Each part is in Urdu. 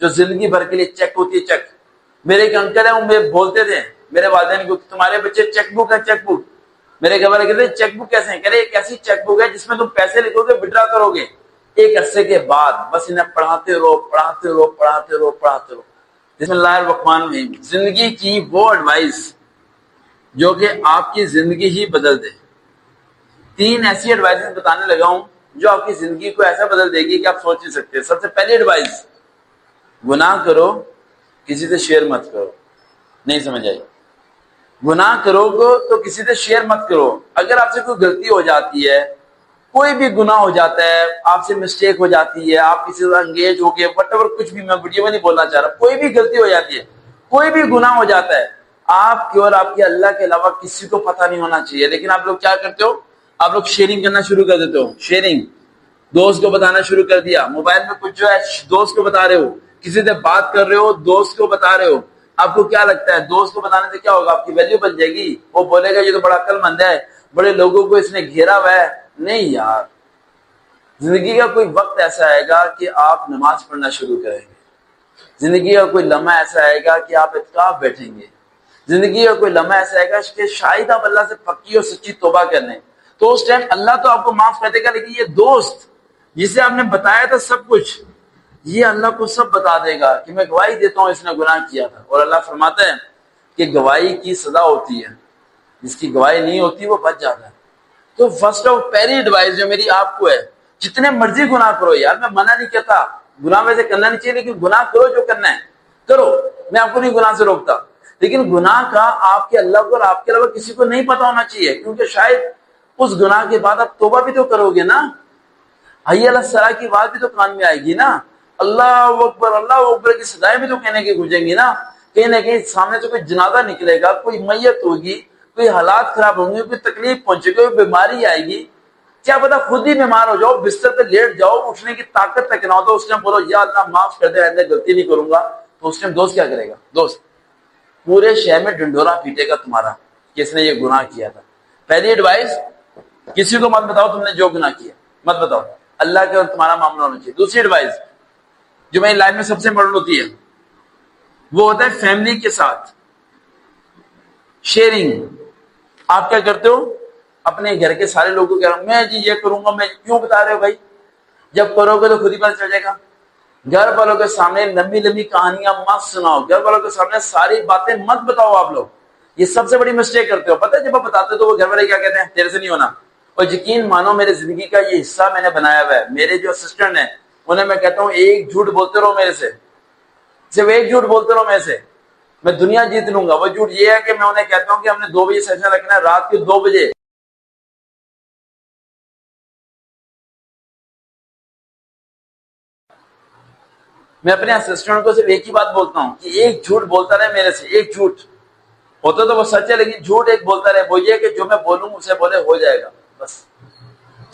جو زندگی بھر کے لیے چیک ہوتی ہے. چیک. میرے ایک انکل ہیں، وہ مجھے بولتے تھے میرے والدین کو، تمہارے بچے چیک بک ہے. Cheque book. میرے گھر والے کہتے ہیں چیک بک کیسے ہیں؟ کہہ رہے ایک ایسی چیک بک ہے جس میں تم پیسے لکھو گے، وڈرا کرو گے، ایک عرصے کے بعد بس انہیں پڑھاتے رہو پڑھاتے رہو پڑھاتے رہو پڑھاتے رہو. بسم اللہ الرحمن الرحیم. زندگی کی وہ ایڈوائس جو کہ آپ کی زندگی ہی بدل دے. 3 ایسی ایڈوائس بتانے لگا ہوں جو آپ کی زندگی کو ایسا بدل دے گی کہ آپ سوچ نہیں سکتے. سب سے پہلی ایڈوائس، گناہ کرو کسی سے شیئر مت کرو. نہیں سمجھ آئی؟ گناہ کرو گے تو کسی سے شیئر مت کرو. اگر آپ سے کوئی غلطی ہو جاتی ہے، کوئی بھی گناہ ہو جاتا ہے، آپ سے مسٹیک ہو جاتی ہے، آپ کسی سے انگیج ہو گئے، وٹ ایور، کچھ بھی، میں ویڈیو میں نہیں بولنا چاہ رہا، کوئی بھی غلطی ہو جاتی ہے، کوئی بھی گناہ ہو جاتا ہے، آپ کی اور آپ کے اللہ کے علاوہ کسی کو پتہ نہیں ہونا چاہیے. لیکن آپ لوگ کیا کرتے ہو؟ آپ لوگ شیئرنگ کرنا شروع کر دیتے ہو. شیئرنگ، دوست کو بتانا شروع کر دیا. موبائل میں کچھ جو ہے دوست کو بتا رہے ہو، کسی سے بات کر رہے ہو دوست کو بتا رہے ہو. آپ کو کیا لگتا ہے دوست کو بتانے سے کیا ہوگا؟ آپ کی ویلیو بن جائے گی. وہ بولے گا یہ تو بڑا عقل مند ہے، بڑے لوگوں کو اس نے گھیرا ہوا ہے. نہیں یار، زندگی کا کوئی وقت ایسا آئے گا کہ آپ نماز پڑھنا شروع کریں گے. زندگی کا کوئی لمحہ ایسا آئے گا کہ آپ اعتکاف بیٹھیں گے. زندگی کا کوئی لمحہ ایسا آئے گا کہ شاید آپ اللہ سے پکی اور سچی توبہ کرنے. تو اس ٹائم اللہ تو آپ کو معاف کر دے گا، لیکن یہ دوست جسے آپ نے بتایا تھا سب کچھ، یہ اللہ کو سب بتا دے گا کہ میں گواہی دیتا ہوں اس نے گناہ کیا تھا. اور اللہ فرماتا ہے کہ گواہی کی سزا ہوتی ہے، جس کی گواہی نہیں ہوتی وہ بچ جاتا ہے. تو فرسٹ آف پہلی ایڈوائس جو میری آپ کو ہے، جتنے مرضی گناہ کرو. یار میں منع نہیں کرتا، گناہ ویسے کرنا نہیں چاہیے، لیکن گناہ کرو، جو کرنا ہے کرو. میں آپ کو نہیں گناہ سے روکتا، لیکن گناہ کا آپ کے اللہ کو اور آپ کے علاوہ کسی کو نہیں پتا ہونا چاہیے. کیونکہ شاید اس گناہ کے بعد آپ توبہ بھی تو کرو گے نا، حی علی الصلاۃ کی بات بھی تو کان میں آئے گی نا، اللہ اکبر کی صدائیں بھی تو کہنے کی گونجیں گی نا. کہیں نہ کہیں سامنے سے کوئی جنازہ نکلے گا، کوئی میت ہوگی، کوئی حالات خراب ہوں گے، کوئی تکلیف پہنچے گی، کوئی بیماری آئے گی. کیا پتا خود ہی بیمار ہو جاؤ، بستر پہ لیٹ جاؤ، اٹھنے کی طاقت تک نہ ہو، تو اس ٹائم بولو یا اللہ معاف کر دے، آئندہ غلطی نہیں کروں گا. تو اس ٹائم دوست کیا کرے گا؟ دوست پورے شہر میں ڈنڈورا پیٹے گا تمہارا کہ اس نے یہ گناہ کیا تھا. پہلی ایڈوائس، کسی کو مت بتاؤ تم نے جو گناہ کیا، مت بتاؤ، اللہ کے اور تمہارا معاملہ ہونا چاہیے. دوسری ایڈوائس جو میری لائف میں سب سے امپورٹنٹ ہوتی ہے وہ ہوتا ہے فیملی کے ساتھ شیئرنگ. آپ کیا کرتے ہو؟ اپنے گھر کے سارے لوگوں کو کہہ رہا ہوں میں جی یہ کروں گا. میں کیوں بتا رہے ہو بھائی؟ جب کرو گے تو خود ہی پتہ چل جائے گا. گھر والوں کے سامنے لمبی لمبی کہانیاں مت سناؤ، گھر والوں کے سامنے ساری باتیں مت بتاؤ. آپ لوگ یہ سب سے بڑی مسٹیک کرتے ہو. پتہ ہے جب آپ بتاتے ہو تو وہ گھر والے کیا کہتے ہیں؟ تیرے سے نہیں ہونا. اور یقین مانو میرے زندگی کا یہ حصہ میں نے بنایا ہوا ہے. میرے جو اسسٹنٹ ہیں انہیں میں کہتا ہوں ایک جھوٹ بولتے رہو میرے سے، صرف ایک جھوٹ بولتے رہو میرے سے، میں دنیا جیت لوں گا. وہ جھوٹ یہ ہے کہ میں انہیں کہتا ہوں کہ ہم نے 2 بجے سیشن رکھنا ہے، رات کے 2 بجے. میں اپنے اسسٹنٹ کو صرف ایک ہی بات بولتا ہوں کہ ایک جھوٹ بولتا رہے میرے سے. ایک جھوٹ ہوتا تو وہ سچ ہے، لیکن جھوٹ ایک بولتا رہے. وہ یہ کہ جو میں بولوں اسے بولے ہو جائے گا بس.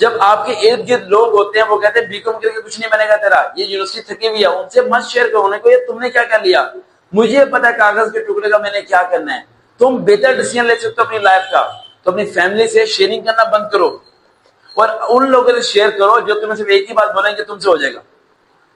جب آپ کے ارد گرد لوگ ہوتے ہیں وہ کہتے ہیں بی کام کر کے کچھ نہیں بنے گا تیرا، یہ یونیورسٹی تھکی ہوئی ہے، ان سے مت شیئر کرو. انہیں کو یہ تم نے کیا کر لیا، مجھے پتا ہے کاغذ کے ٹکڑے کا میں نے کیا کرنا ہے. تم بہتر ڈیسیژن لے سکتے ہو اپنی لائف کا. تو اپنی فیملی سے شیئرنگ کرنا بند کرو اور ان لوگوں سے شیئر کرو جو تمہیں صرف ایک ہی بات بولیں گے تم سے ہو جائے گا.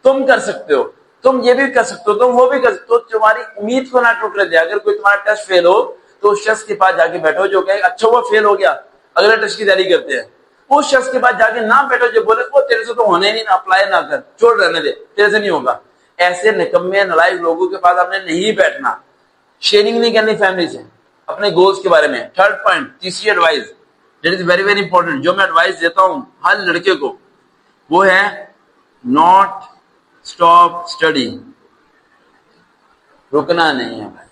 تم کر سکتے ہو، تم یہ بھی کر سکتے ہو، تم وہ بھی کر سکتے ہو. تمہاری امید کو نہ ٹوٹنے دے. اگر کوئی تمہارا ٹیسٹ فیل ہو تو اس شخص کے پاس جا کے بیٹھو جو کہ اچھا وہ فیل ہو گیا، اگلے ٹیسٹ کی تیاری کرتے ہیں. اس شخص کے پاس جا کے نہ بیٹھو جو بولے وہ تیرے سے تو ہونے نہیں، اپلائی نہ کر، چھوڑ رہنے دے، تیرے سے نہیں ہوگا. ایسے نکمے نالائق لوگوں کے پاس آپ نے نہیں بیٹھنا. شیئرنگ نہیں کرنی فیملی سے اپنے گولز کے بارے میں. تھرڈ پوائنٹ، تیسری advice that is very very important, جو میں ایڈوائز دیتا ہوں ہر لڑکے کو، وہ ہے ناٹ اسٹاپ اسٹڈی. رکنا نہیں ہے بھائی.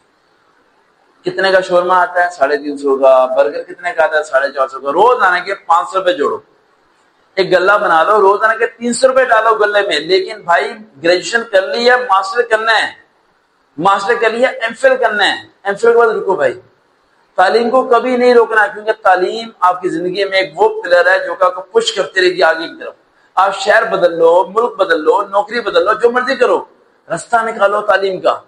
کتنے کا شورما آتا ہے؟ 350 کا. برگر کتنے کا آتا ہے؟ 450 کا. روز آنے کے 500 روپے جوڑو، ایک گلہ بنا لو، روز آنے کے 300 روپے ڈالو گلے میں. لیکن بھائی گریجویشن کر لی ہے، ماسٹر کرنا ہے، ماسٹر کر لیا، ایم فل کرنا ہے. ایم فل کے بعد رکو بھائی. تعلیم کو کبھی نہیں روکنا، کیونکہ تعلیم آپ کی زندگی میں ایک وہ پلر ہے جو کہ آپ کو پش کرتی رہے گی آگے کی طرف. آپ شہر بدل لو، ملک بدل لو، نوکری بدل لو، جو مرضی کرو، رستہ نکالو تعلیم کا.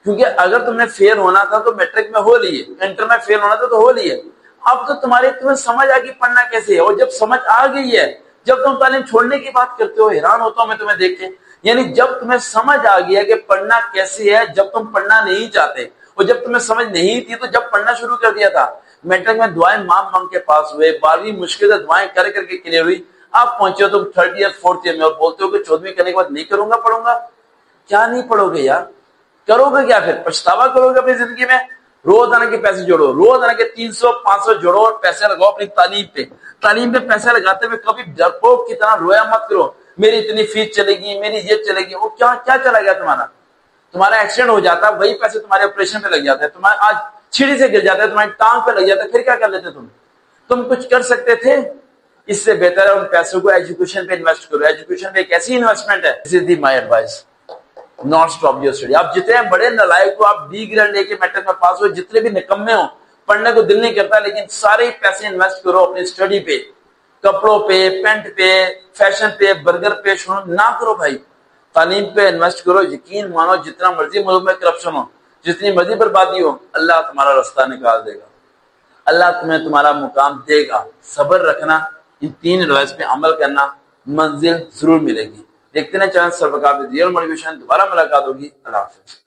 کیونکہ اگر تم نے فیل ہونا تھا تو میٹرک میں ہو لیے، انٹر میں فیل ہونا تھا تو ہو لیے. اب تو تمہیں سمجھ آ گئی پڑھنا کیسے ہے. اور جب سمجھ آ گئی ہے، جب تم تعلیم چھوڑنے کی بات کرتے ہو، حیران ہوتا ہوں میں تمہیں دیکھ کے. یعنی جب تمہیں سمجھ آ گیا کہ پڑھنا کیسے ہے، جب تم پڑھنا نہیں چاہتے، اور جب تمہیں سمجھ نہیں تھی تو جب پڑھنا شروع کر دیا تھا، میٹرک میں دعائیں مانگ کے پاس ہوئے، 12ویں مشکل سے دعائیں کر کے کلیئر ہوئی، آپ پہنچے ہو تم 3rd ایئر 4th ایئر میں اور بولتے ہو کہ 14ویں کرنے کے بعد نہیں کروں گا، پڑھوں گا۔ کیا نہیں پڑھو گے یار؟ کرو گے کیا؟ پھر پچھتاوا کرو گے اپنی زندگی میں؟ روزانہ کے پیسے جوڑو، روزانہ کے 300-500 جوڑو اور پیسے لگاؤ اپنی تعلیم پہ پیسے لگاتے ہوئے کبھی ڈرپوک کی طرح رویا مت کرو، میری اتنی فیس چلے گی، میری یہ چلے گی۔ وہ کیا چلا گیا تمہارا ایکسیڈنٹ ہو جاتا، وہی پیسے تمہارے آپریشن پہ لگ جاتے ہیں، تمہارا آج چھڑی سے گر جاتا ہے، تمہاری ٹانگ پہ لگ جاتا ہے، پھر کیا کر لیتے تم کچھ کر سکتے تھے؟ اس سے بہتر ہے ان پیسوں کو ایجوکیشن پہ انویسٹ کرو۔ ایجوکیشن پہ ایک ایسی انویسٹمنٹ ہے، this is the my advice, not stop your study. آپ جتنے بڑے نالائق ہو، آپ ڈی گریڈ لے کے میٹرک میں پاس ہوئے، جتنے بھی نکمے ہوں، پڑھنے کو دل نہیں کرتا، لیکن سارے پیسے انویسٹ کرو اپنی اسٹڈی پہ، کپڑوں پہ، پینٹ پہ، فیشن پہ، برگر پہ نہ کرو بھائی، تعلیم پہ انویسٹ کرو۔ یقین مانو جتنا مرضی ملک میں کرپشن ہو، جتنی مرضی بربادی ہو، اللہ تمہارا راستہ نکال دے گا، اللہ تمہیں تمہارا مقام دے گا۔ صبر رکھنا، ان 3 ایڈوائس پہ عمل کرنا، منزل ضرور ملے گی۔ دیکھتے ہیں چینل سرفقار موٹیویشن، دوبارہ ملاقات ہوگی۔ اللہ حافظ۔